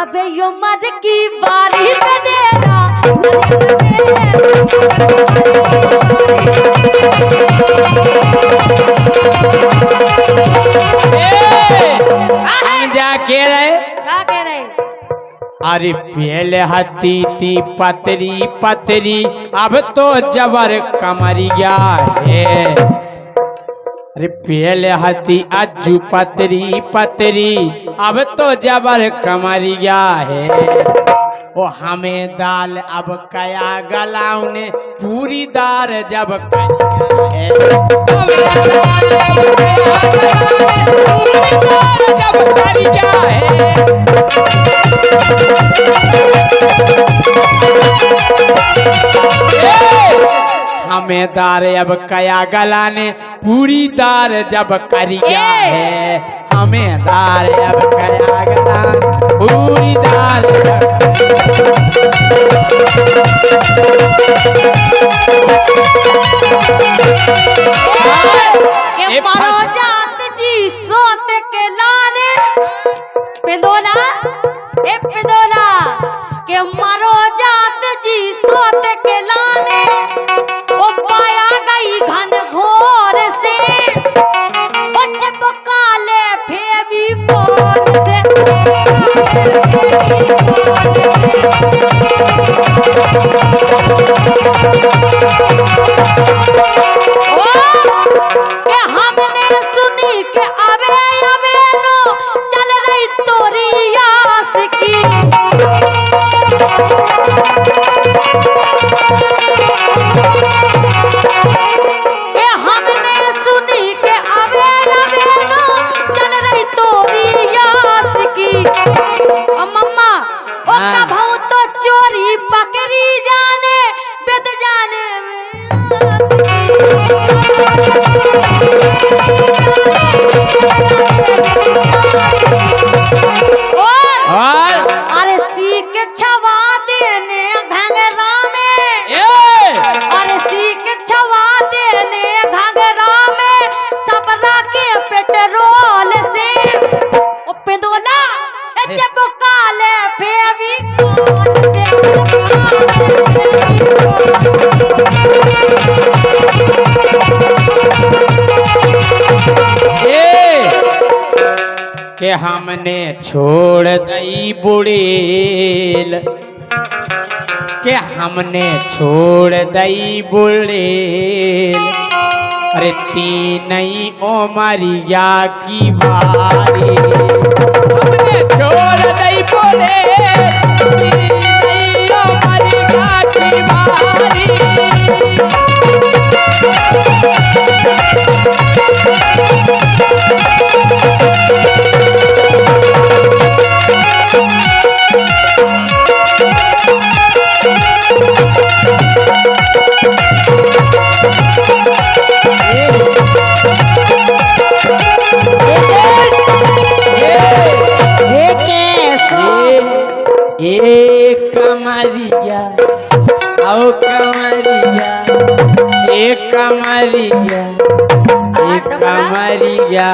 अबे यो मर की बारी पे देना जा कह रहे क्या कह रहे? अरे पहले हती थी पतरी पतरी अब तो जबर कमरिया है। अरे पहले हती अज्जू पतरी पतरी अब तो जबर कमरिया है। ओ हमें दाल अब कया गलाऊ ने पूरी दार जब करिया है। जब करिया है हमें दार अब कया गला ने पूरी दार जब करिया है। हमें दार अब कया गला पूरी दार ये मारो जात जी सोत के लाने पिंदोला ए पिंदोला के मारो जात जी सोत के लाने ओ पाया गई घन घोर से ओ चिपकाले फेवी बोल से के हमने सुनी के अबे अबे नो चल रही तोरी आस की के हमने सुनी के अबे अबे नो चल रही तोरी आस की मम्मा ओ कभू तो चोरी पकड़ी जाने बेद जाने और अरे सीख छवा देने घंगरा में अरे सीख छवा देने घंगरा में सबरा के पेट्रोल से ओ पिंदोला जब काले फेवी कोल के हमने छोड़ दई बुड़ेल के हमने छोड़ दई बुड़ेल। अरे तीनई ओमरिया की बारी हमने छोड़ दई बुड़ेल तीनई ओमरिया की बारी। कमरिया आओ कमरिया एक कमरिया एक कमरिया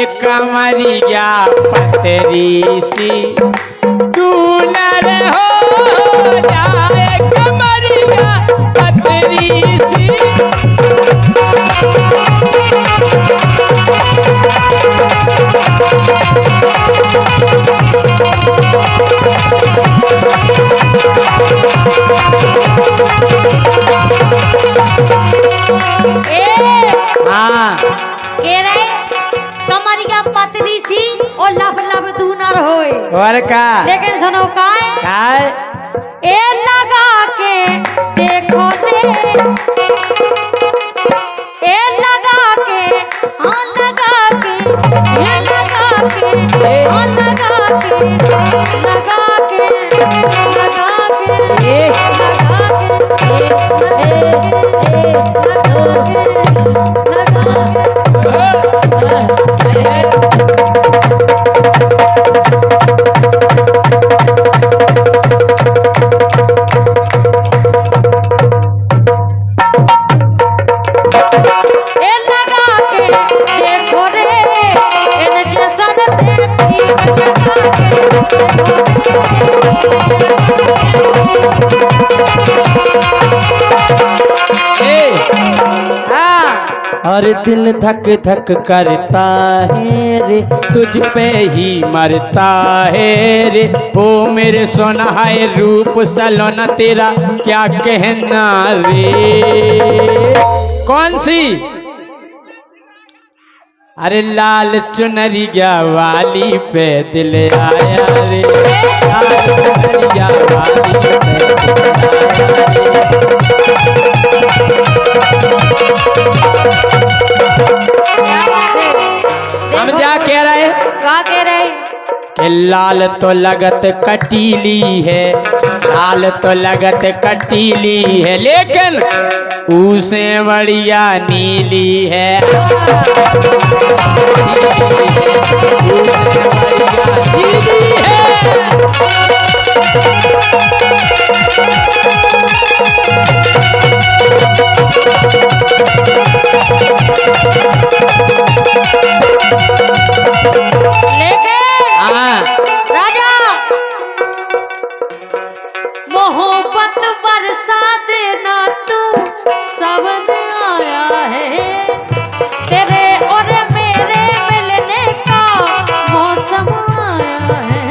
एक कमरिया पतरी सी दूलर हो जाए कमरिया पतरी सी। कमरिया पतली सी और लब लब दूनर होए और का लेकिन सुनो काय ए लगा के देखो दे ए लगा के हाँ लगा के ये लगा के हाँ लगा के लगा के लगा के ए लगा देखो रे इन जैसा से ठीक लगा के और दिल धक धक करता है रे, तुझ पे ही मरता है रे। ओ मेरे सोनाए रूप सलोना तेरा क्या कहना रे। कौन सी? अरे लाल चुनरिया वाली पे दिल आया रे, लाल चुनरिया वाली पे दिल हम क्या कह रहे? क्या कह रहे? कि लाल तो लगत कटीली है, लाल तो लगत कटीली है, लेकिन उसे बढ़िया नीली है। नीली है। राजा मोहब्बत बरसा देना तू, सावन आया है तेरे और मेरे मिलने का मौसम आया है।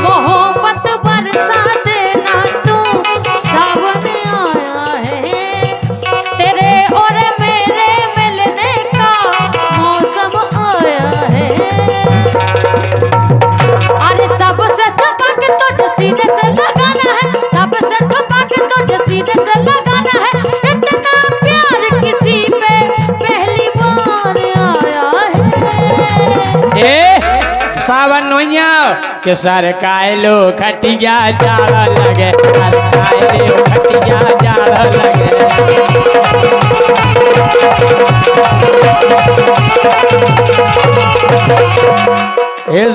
मोहब्बत बरसा देना तू, सावन आया है तेरे और मेरे मिलने का मौसम आया है। अरे सबसे छुपा के तुझे सीने से लगाना है, सबसे छुपा के तुझे सीने से लगाना है। इतना प्यार किसी पे पहली बार आया है। ए सावन नोइया के सर कायलो खटिया जाड़ा लगे, सर कायलो खटिया जाड़ा लगे।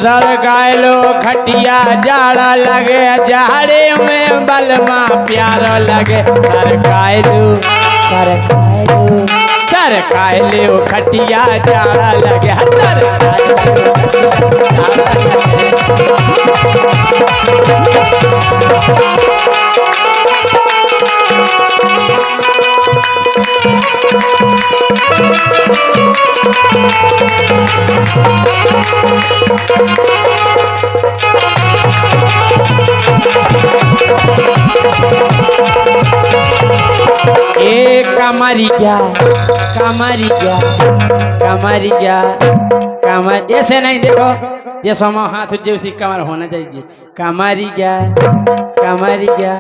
सर कायलो खटिया जाड़ा लगे, जाड़े में बलमा प्यारो लगे। सर कायलो सर कायलो खटिया जाड़ा लगे, सर कायलो ए कमरी क्या कमर ऐसे नहीं, देखो ये सोमा हाथ जैसी कमर होना चाहिए। कमरी क्या कमरी क्या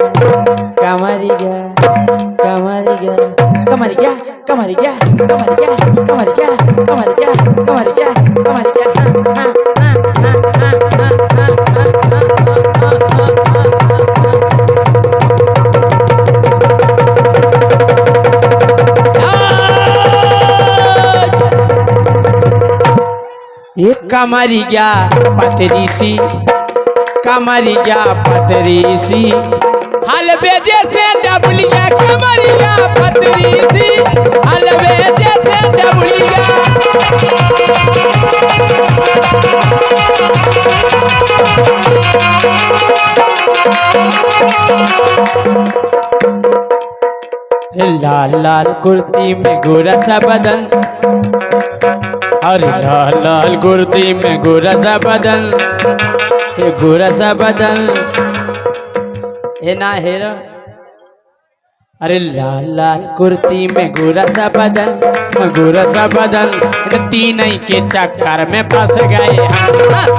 कमरी क्या कमरी क्या कमरी क्या कमरी क्या कमरी क्या कमरी क्या कमरी क्या कमरी क्या कमरी क्या। एक कमरी गया पतरी सी, कमरी गया पतरी सी, हलवे जैसे डबलिया कमरिया पतरी सी, हलवे जैसे डबलिया। लाल लाल कुर्ती में गोरा सा बदन, अरे लाल लाल कुर्ती में गोरा सा बदन, ये गोरा सा बदन ये ना हेरो। अरे लाल लाल कुर्ती में गोरा सा बदन, गोरा सा बदन, तीन ही के चक्कर में फंस गए हम। लाल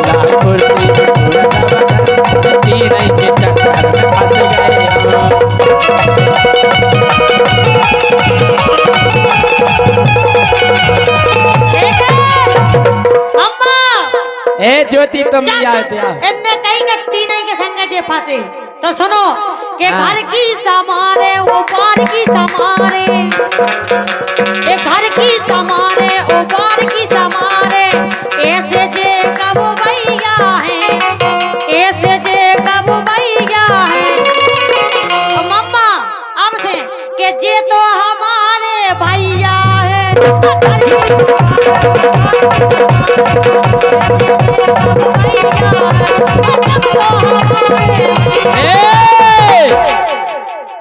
लाल कुर्ती में गोरा सा बदन, तीन ही के चक्कर में फंस गए हम। ए ज्योति तुम भी आते हो। इनने कई गत्ती नहीं के संग जे फंसे तो सुनो के घर की समारे वो बार की समारे, एक घर की समारे वो बार की समारे, ऐसे जे कब भैया है, ऐसे जे कब भैया है। मम्मा अब से के जे तो हमारे भैया है।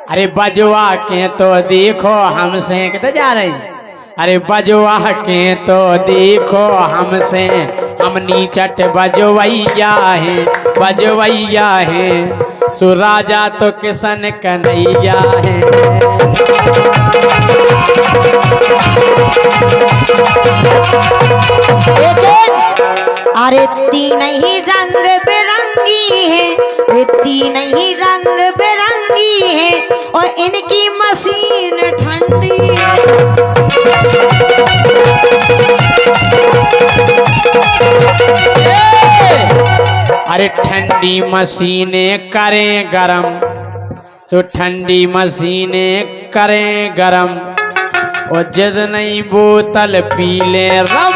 अरे बजवा के तो देखो हम सेंकते जा रहे, अरे बजवा के तो देखो हमसे हम नीचट बजवैया है सो राजा तो किशन कन्हैया है। अरे तीन ही रंग बिरंगी है, तीन ही रंग बिरंगी है और इनकी मशीन ठंडी है। अरे ठंडी मशीनें करें गरम तो ठंडी मशीनें करें गरम और जद नहीं बोतल पी ले रम।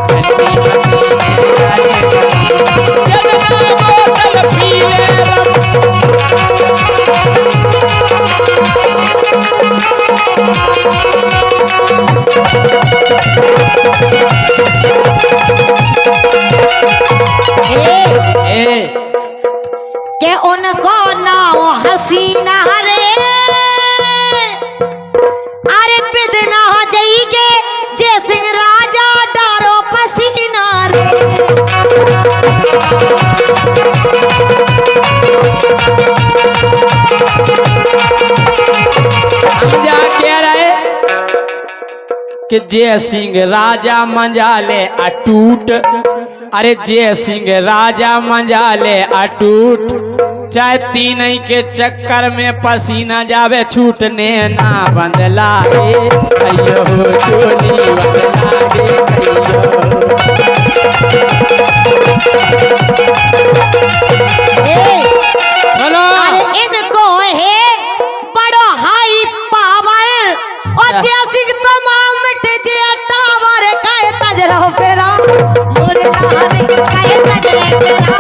ठंडी मशीनें करें गरम, जद नहीं बोतल पी ले रम। के उनको नाव हसीना रे, अरे बिदना हो जाइए जय सिंह राजा डारो पसीना रे। हम जा कह रहे कि जय सिंह राजा मंजाले अटूट, अरे जय सिंह राजा मंजाले अटूट, चाहे तीन के चक्कर में पसीना जावे छूटने ना बंदला रे कहियो चोली बंदला रे कहियो। अरे इनको है बड़ो हाई पावर और जय सिंह तमाम मिट जे टावर कहे तजरो पेरा मोरे लाने कहे तजरे पेरा।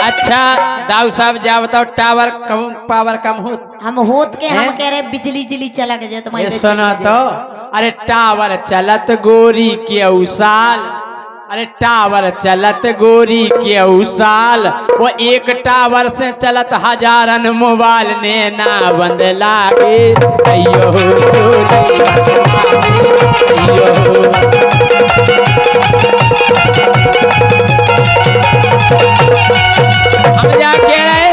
अच्छा दाऊ साहब जा बताओ टावर कम पावर कम हो हम होत के हम कह रहे बिजली जिली चला के जे तुम्हारे सुनो तो। अरे टावर चलत गोरी के उसाल, अरे टावर चलत गोरी के उसाल वो एक टावर से चलत हजारन मोबाइल ने ना बंद लागे अयो हम जा कह रहे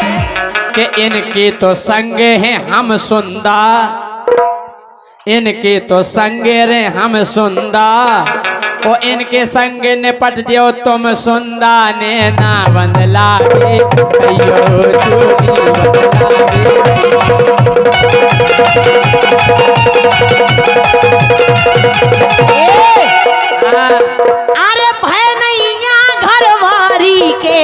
कि इनके तो संग हैं हम सुंदर, इनके तो संग रे हम सुंदर ओ इनके संग निपट जो तुम सुंदा ने ना बंद लागे अयो चोरी बंद लागे। अरे भय नहीं घर वारी के,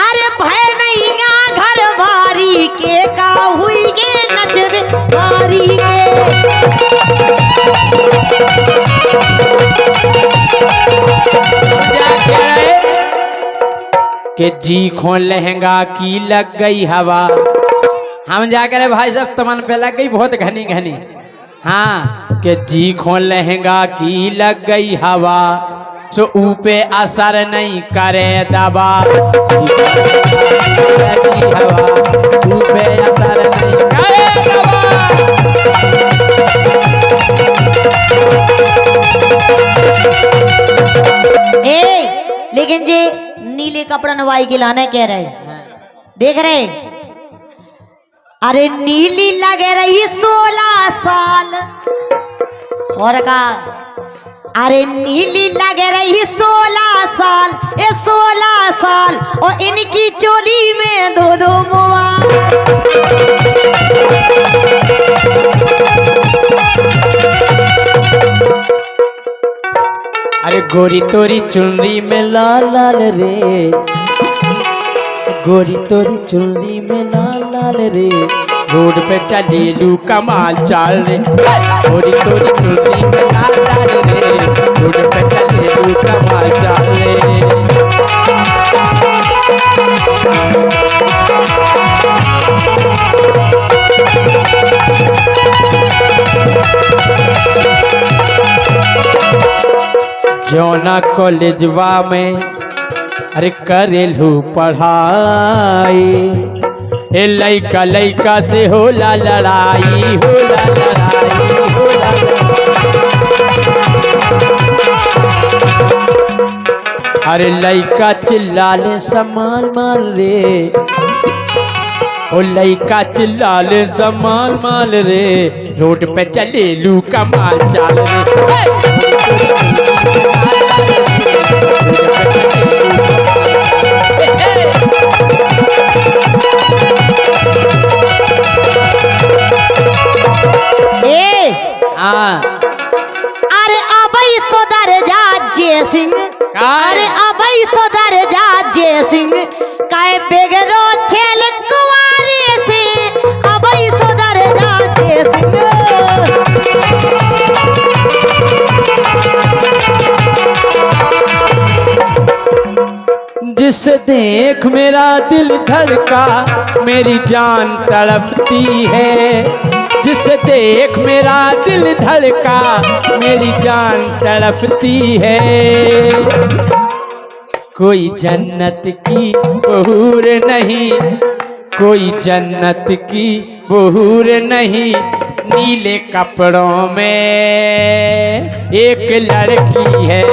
अरे भय नहीं घर वारी के का हुई गे नचबे वारी के। कि जी खो लहंगा की लग गई हवा, हम जाकर भाई साहब तमन पे लग गई बहुत घनी घनी। हाँ कि जी खो लहंगा की लग गई हवा सो ऊपे असर नहीं करे दबा, ऊपे असर नहीं करे दबा। लेकिन जे नीले कपड़ा नवाई के लाना कह रहे देख रहे, अरे नीली लगे रही 16 साल और का, अरे नीली लगे रही 16 साल, ये 16 साल और इनकी चोली में दो मोबाइल। अरे गोरी तोरी चुनरी में लाल लाल रे, गोरी तोरी चुनरी में लाल लाल रे, रोड पे चली लू कमाल चाल रे। गोरी तोरी चुनरी में लाल लाल रे, रोड पे चली लू कमाल चाल रे। जौना कॉलेजवा में अरे करेलू पढ़ाई हे लइका लइका से होला लड़ाई, होला लड़ाई, होला लड़ाई। अरे लइका चिल्लाले समाल माल रे, ओ लइका चिल्लाले समाल माल रे, रोड पे चले लू कमाल चाल रे। अरे अबई सोदर जा जय सिंह, अरे अबई सोदर जा जय सिंह, काय बेगरो छेल कुंवारे से, अबई सोदर जा जय सिंह। जिसे देख मेरा दिल धड़का, मेरी जान तड़पती है, जिसे देख मेरा दिल धड़का, मेरी जान तड़पती है। कोई जन्नत की बहूर नहीं, कोई जन्नत की बहूर नहीं, नीले कपड़ों में एक लड़की है।